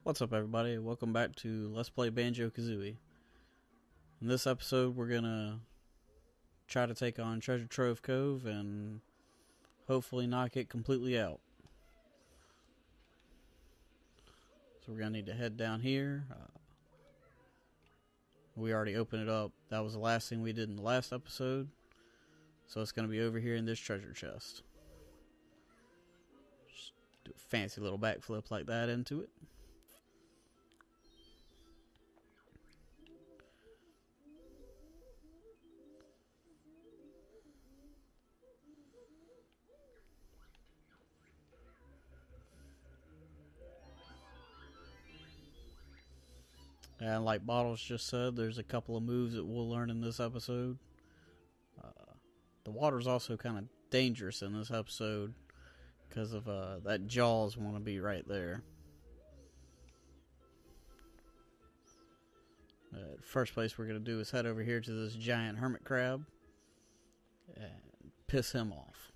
What's up, everybody? Welcome back to Let's Play Banjo Kazooie. In this episode, we're gonna try to take on Treasure Trove Cove and hopefully knock it completely out. So we're gonna need to head down here. We already opened it up. That was the last thing we did in the last episode. So it's gonna be over here in this treasure chest. Just do a fancy little backflip like that into it. And like Bottles just said, there's a couple of moves that we'll learn in this episode. The water's also kind of dangerous in this episode because of that Jaws want to be right there. First place we're going to do is head over here to this giant hermit crab and piss him off.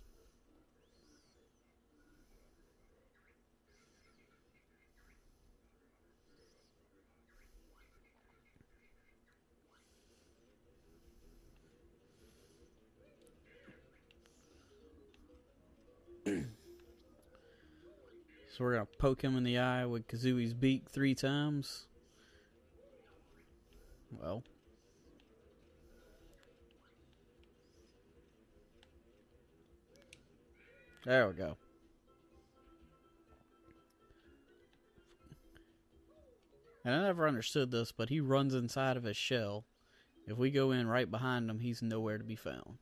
So we're going to poke him in the eye with Kazooie's beak 3 times. Well. There we go. And I never understood this, but he runs inside of his shell. If we go in right behind him, he's nowhere to be found.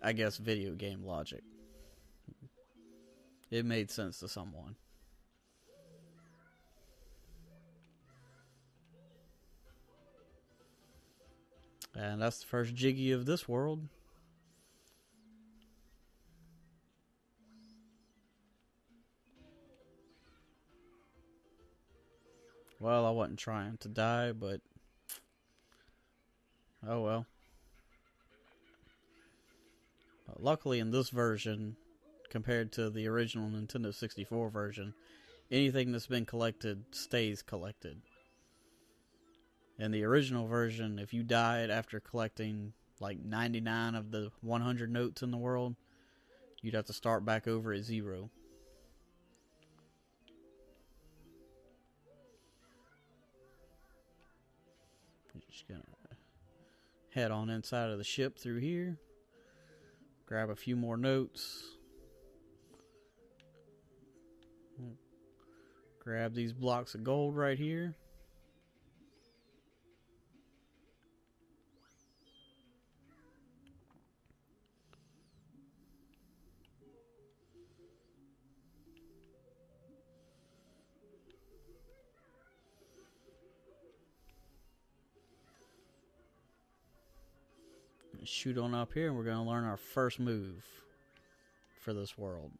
I guess video game logic. It made sense to someone. And that's the first Jiggy of this world. Well, I wasn't trying to die, but oh well. Luckily in this version, compared to the original Nintendo 64 version, anything that's been collected stays collected. In the original version, if you died after collecting like 99 of the 100 notes in the world, you'd have to start back over at 0. Just gonna head on inside of the ship through here, grab a few more notes, grab these blocks of gold right here. Shoot on up here and we're going to learn our first move for this world.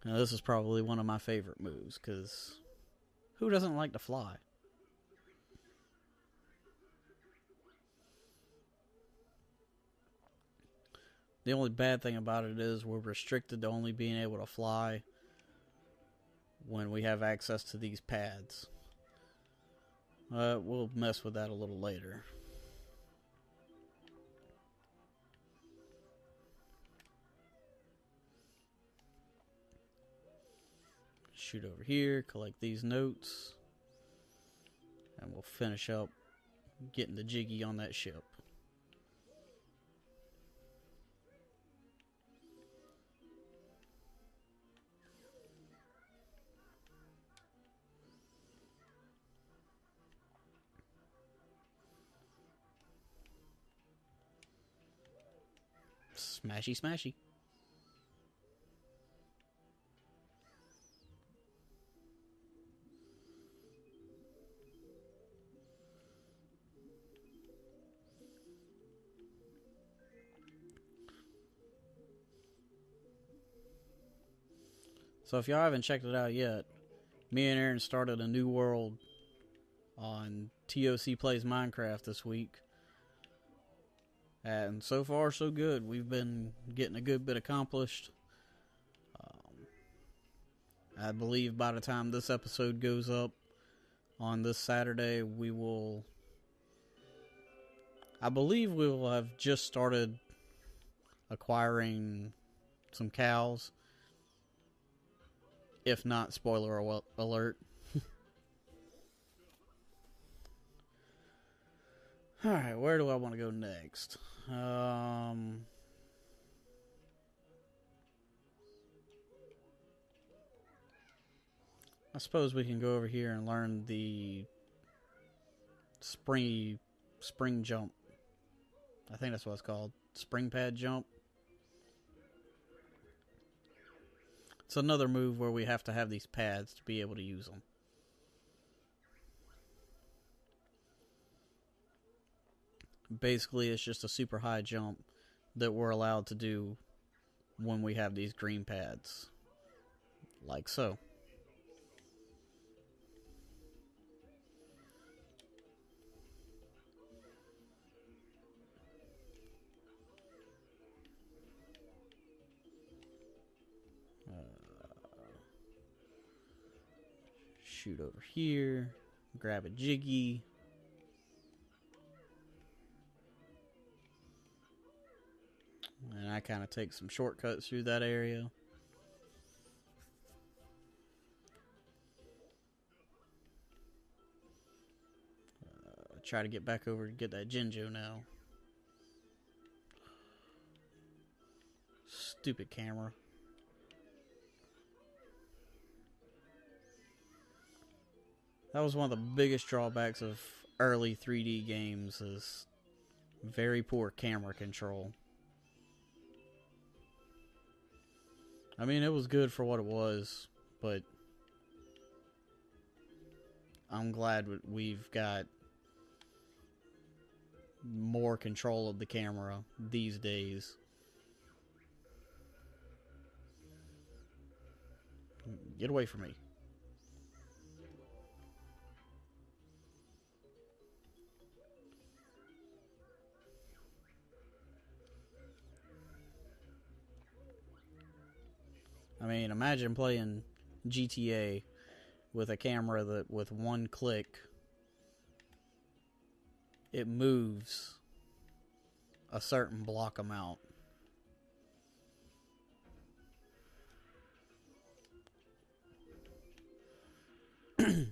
Now this is probably one of my favorite moves because who doesn't like to fly? The only bad thing about it is we're restricted to only being able to fly when we have access to these pads. We'll mess with that a little later. Shoot over here, collect these notes, and we'll finish up getting the Jiggy on that ship. Smashy, smashy. So if y'all haven't checked it out yet, me and Aaron started a new world on TOC Plays Minecraft this week. And so far, so good. We've been getting a good bit accomplished. I believe by the time this episode goes up on this Saturday, I believe we will have just started acquiring some cows. If not, spoiler alert. Alright, where do I want to go next? I suppose we can go over here and learn the spring jump. I think that's what it's called. Spring pad jump. It's another move where we have to have these pads to be able to use them. Basically, it's just a super high jump that we're allowed to do when we have these green pads. Like so. Shoot over here, grab a jiggy. And I kind of take some shortcuts through that area. Try to get back over to get that Banjo now. Stupid camera. That was one of the biggest drawbacks of early 3D games, is very poor camera control. I mean, it was good for what it was, but I'm glad we've got more control of the camera these days. Get away from me. I mean, imagine playing GTA with a camera that with one click, it moves a certain block amount. I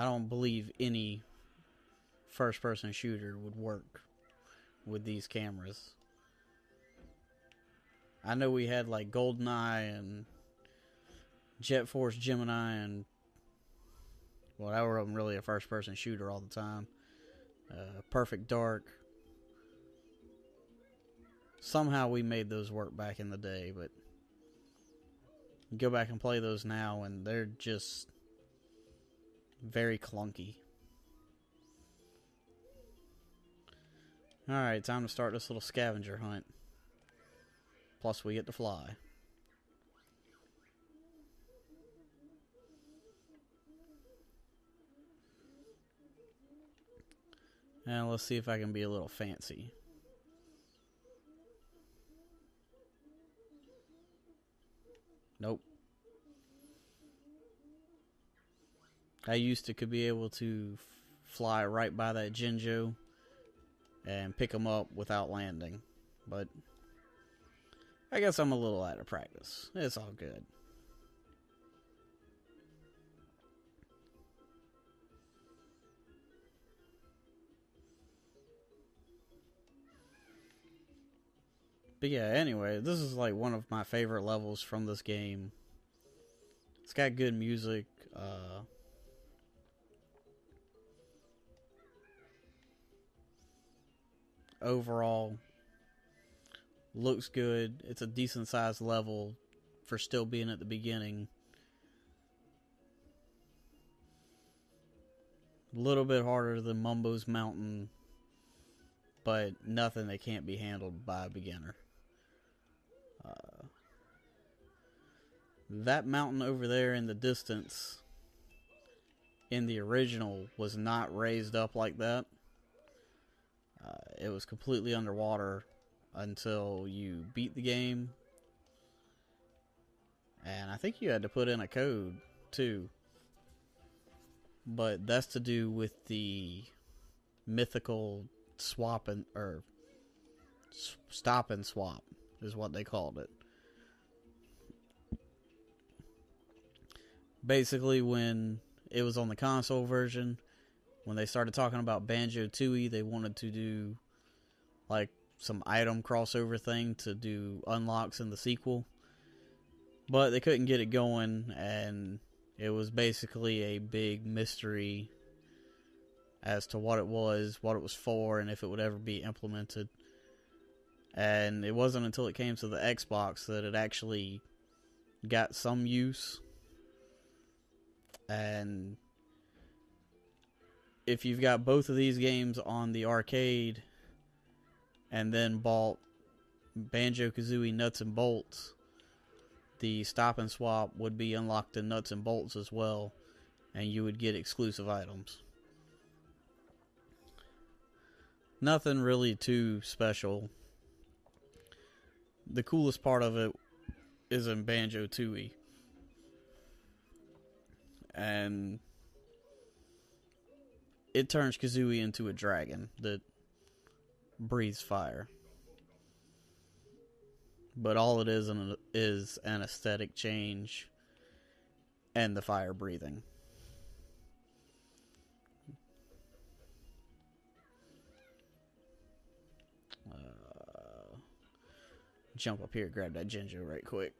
don't believe any first-person shooter would work with these cameras. I know we had like GoldenEye and Jet Force Gemini and, well, that wasn't really a first-person shooter all the time. Perfect Dark. Somehow we made those work back in the day, but you go back and play those now and they're just very clunky. Alright, time to start this little scavenger hunt. Plus we get to fly. And let's see if I can be a little fancy. Nope. I used to could be able to fly right by that Banjo and pick them up without landing, but I guess I'm a little out of practice. It's all good. But yeah, anyway, this is like one of my favorite levels from this game. It's got good music. Overall, looks good. It's a decent sized level for still being at the beginning. A little bit harder than Mumbo's Mountain, but nothing that can't be handled by a beginner. That mountain over there in the distance in the original was not raised up like that. It was completely underwater until you beat the game. And I think you had to put in a code too. But that's to do with the mythical swap or stop and swap is what they called it. Basically, when it was on the console version, when they started talking about Banjo Tooie, they wanted to do like some item crossover thing to do unlocks in the sequel. But they couldn't get it going, and it was basically a big mystery as to what it was for, and if it would ever be implemented. And it wasn't until it came to the Xbox that it actually got some use. And if you've got both of these games on the arcade and then bought Banjo-Kazooie Nuts and Bolts, the stop and swap would be unlocked in Nuts and Bolts as well, and you would get exclusive items. Nothing really too special. The coolest part of it is in Banjo-Tooie. And it turns Kazooie into a dragon that breathes fire. But all it is an aesthetic change and the fire breathing. Jump up here, grab that Banjo right quick.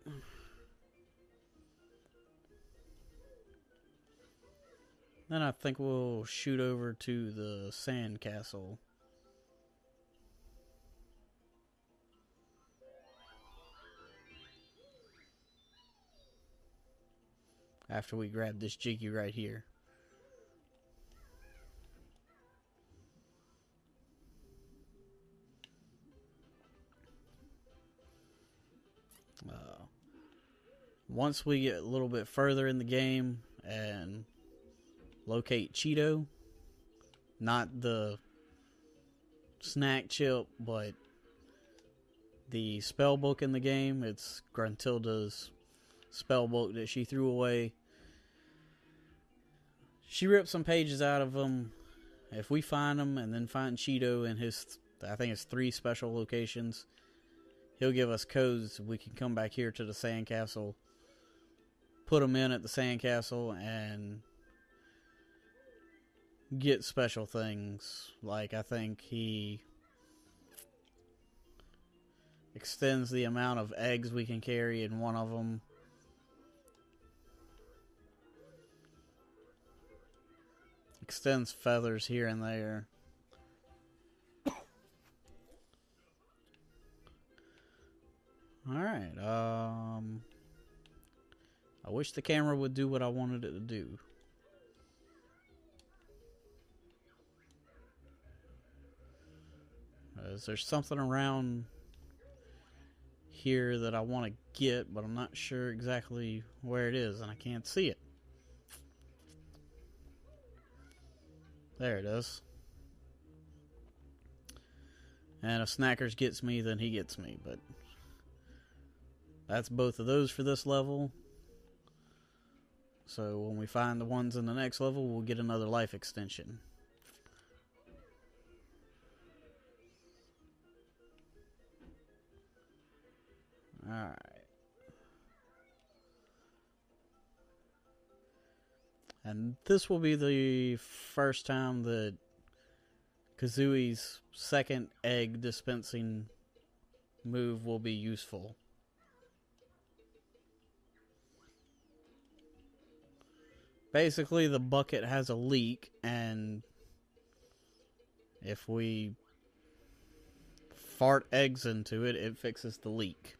Then I think we'll shoot over to the sand castle. After we grab this Jiggy right here. Once we get a little bit further in the game and locate Cheeto, not the snack chip, but the spell book in the game. It's Gruntilda's spell book that she threw away. She ripped some pages out of them. If we find them and then find Cheeto in his, I think it's 3 special locations, he'll give us codes. We can come back here to the sandcastle, put them in at the sandcastle, and get special things. Like, I think he extends the amount of eggs we can carry in one of them. Extends feathers here and there. Alright, I wish the camera would do what I wanted it to do. There's something around here that I want to get, but I'm not sure exactly where it is, and I can't see it. There it is. And if Snackers gets me, then he gets me, but that's both of those for this level. So when we find the ones in the next level, we'll get another life extension. Alright. And this will be the first time that Kazooie's second egg dispensing move will be useful. Basically, the bucket has a leak, and if we fart eggs into it, it fixes the leak.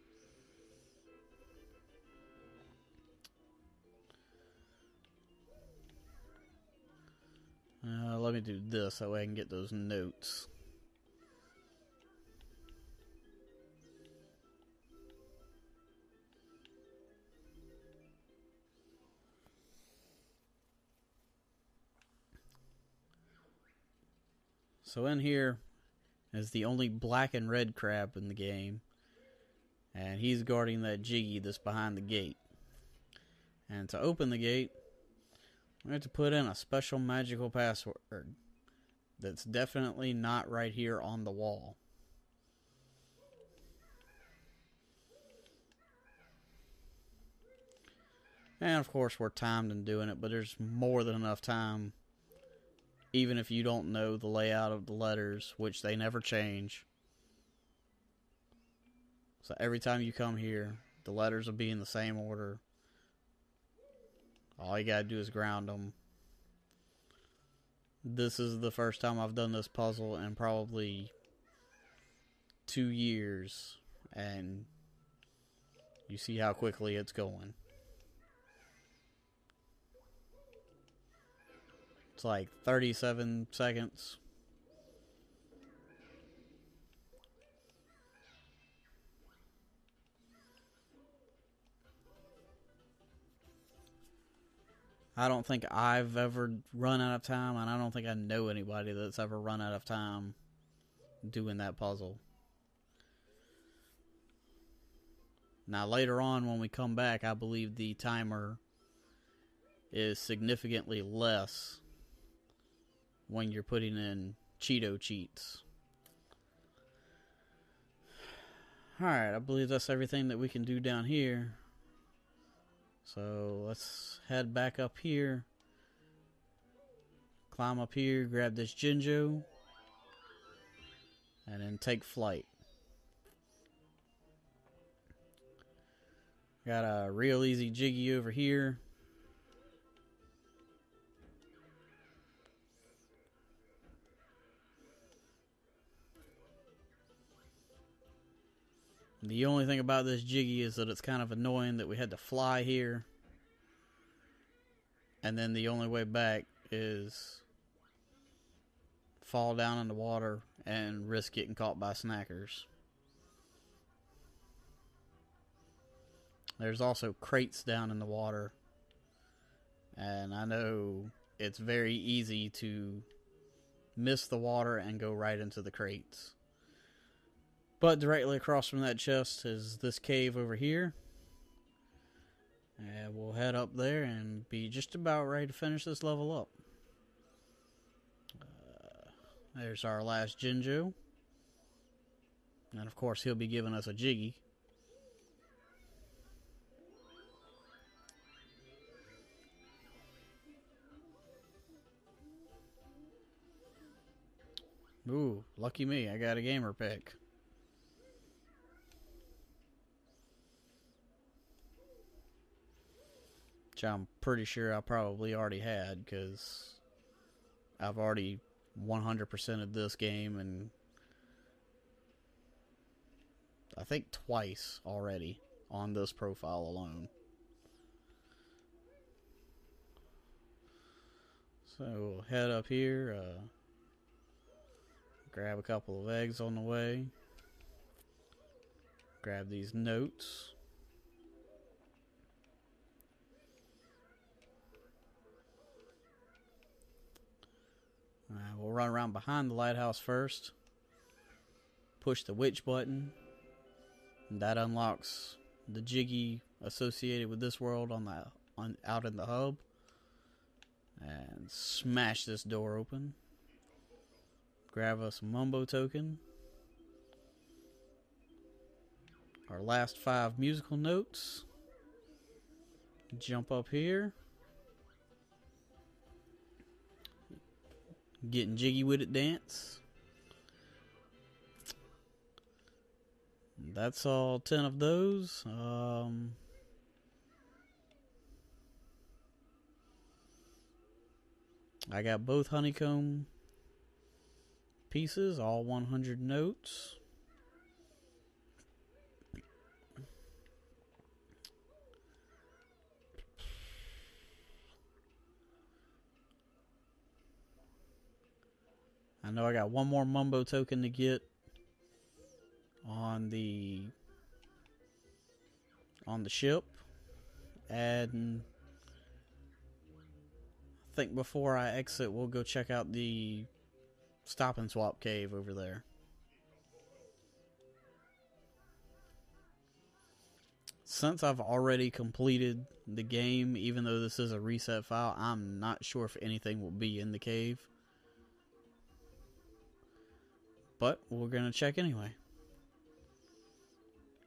Let me do this so I can get those notes. So in here is the only black and red crab in the game, and he's guarding that Jiggy that's behind the gate. And to open the gate, we have to put in a special magical password that's definitely not right here on the wall. And of course we're timed in doing it, but there's more than enough time, even if you don't know the layout of the letters, which they never change. So every time you come here, the letters will be in the same order. All you gotta do is ground them. This is the first time I've done this puzzle in probably 2 years, and you see how quickly it's going. It's like 37 seconds. I don't think I've ever run out of time, and I don't think I know anybody that's ever run out of time doing that puzzle. Now later on when we come back, I believe the timer is significantly less when you're putting in Cheeto cheats. Alright, I believe that's everything that we can do down here. So let's head back up here. Climb up here, grab this Banjo, and then take flight. Got a real easy jiggy over here. The only thing about this jiggy is that it's kind of annoying that we had to fly here. And then the only way back is fall down in the water and risk getting caught by snackers. There's also crates down in the water. And I know it's very easy to miss the water and go right into the crates. But directly across from that chest is this cave over here. And we'll head up there and be just about ready to finish this level up. There's our last Banjo. And of course he'll be giving us a jiggy. Ooh, lucky me, I got a gamer pick. Which I'm pretty sure I probably already had, because I've already 100%ed this game, and I think twice already on this profile alone. So we'll head up here, grab a couple of eggs on the way, grab these notes. We'll run around behind the lighthouse first, push the witch button, and that unlocks the jiggy associated with this world out in the hub, and smash this door open. Grab us a Mumbo token, our last 5 musical notes, jump up here, getting jiggy with it dance. That's all 10 of those. I got both honeycomb pieces, all 100 notes. I know I got one more Mumbo token to get on the ship, and I think before I exit we'll go check out the stop and swap cave over there. Since I've already completed the game, even though this is a reset file, I'm not sure if anything will be in the cave. But we're going to check anyway.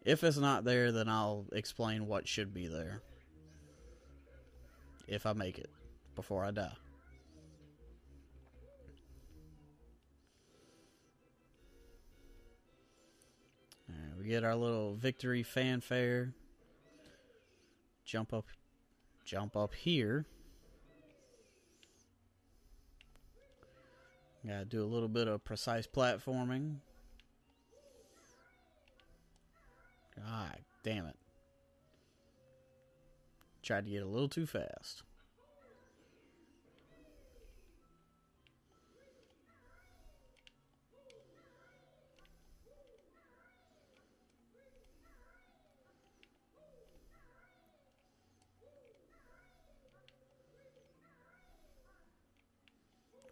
If it's not there, then I'll explain what should be there. If I make it before I die. Alright, we get our little victory fanfare. Jump up here. Gotta do a little bit of precise platforming. God damn it. Tried to get a little too fast.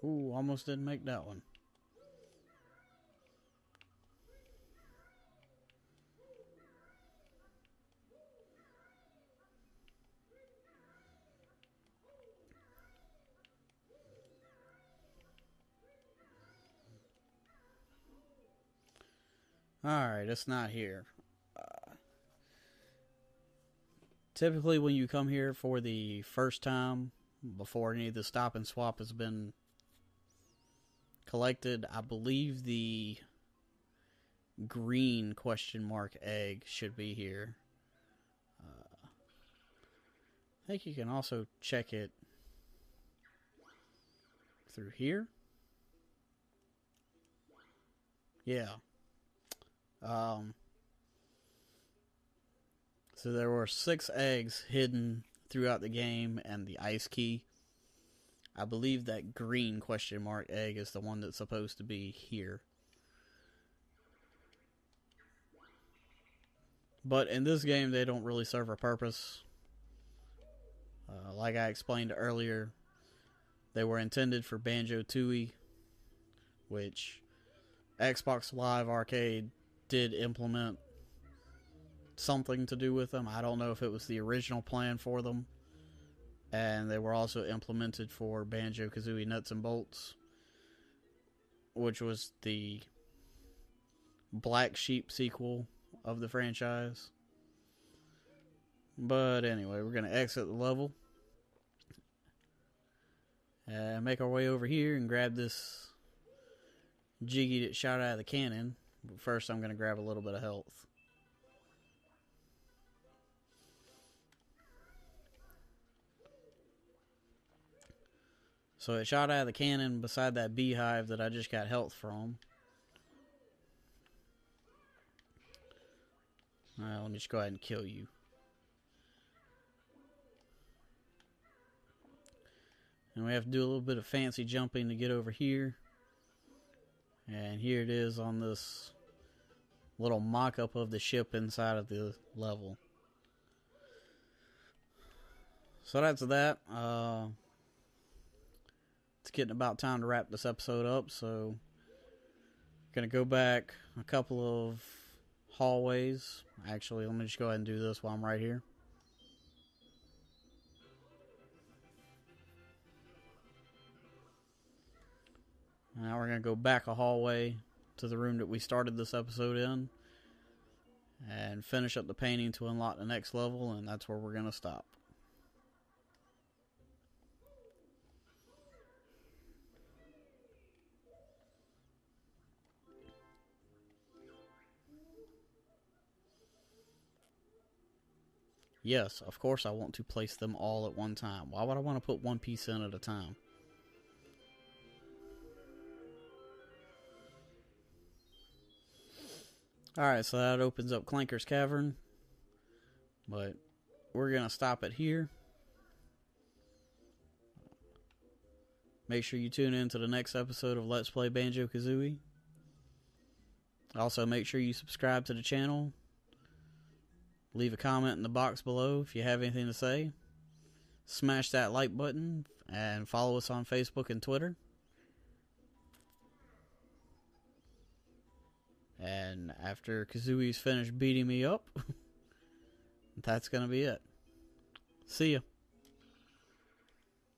Ooh, almost didn't make that one. Alright, it's not here. Typically when you come here for the first time, before any of the stop and swap has been collected, I believe the green question mark egg should be here. I think you can also check it through here. Yeah. So there were 6 eggs hidden throughout the game and the ice key. I believe that green question mark egg is the one that's supposed to be here. But in this game, they don't really serve a purpose. Like I explained earlier, they were intended for Banjo Tooie, which Xbox Live Arcade did implement something to do with them. I don't know if it was the original plan for them. And they were also implemented for Banjo Kazooie Nuts and Bolts, which was the black sheep sequel of the franchise. But anyway, we're going to exit the level and make our way over here and grab this Jiggy that shot out of the cannon. But first I'm going to grab a little bit of health. So it shot out of the cannon beside that beehive that I just got health from. Alright, let me just go ahead and kill you. And we have to do a little bit of fancy jumping to get over here. And here it is on this little mock-up of the ship inside of the level. So that's that. It's getting about time to wrap this episode up, so gonna go back a couple of hallways. Actually, let me just go ahead and do this while I'm right here. Now we're gonna go back a hallway to the room that we started this episode in and finish up the painting to unlock the next level, and that's where we're gonna stop. Yes, of course I want to place them all at one time. Why would I want to put one piece in at a time? Alright, so that opens up Clanker's Cavern. But we're going to stop it here. Make sure you tune in to the next episode of Let's Play Banjo Kazooie. Also, make sure you subscribe to the channel. Leave a comment in the box below if you have anything to say. Smash that like button and follow us on Facebook and Twitter. And after Kazooie's finished beating me up, That's going to be it. See ya.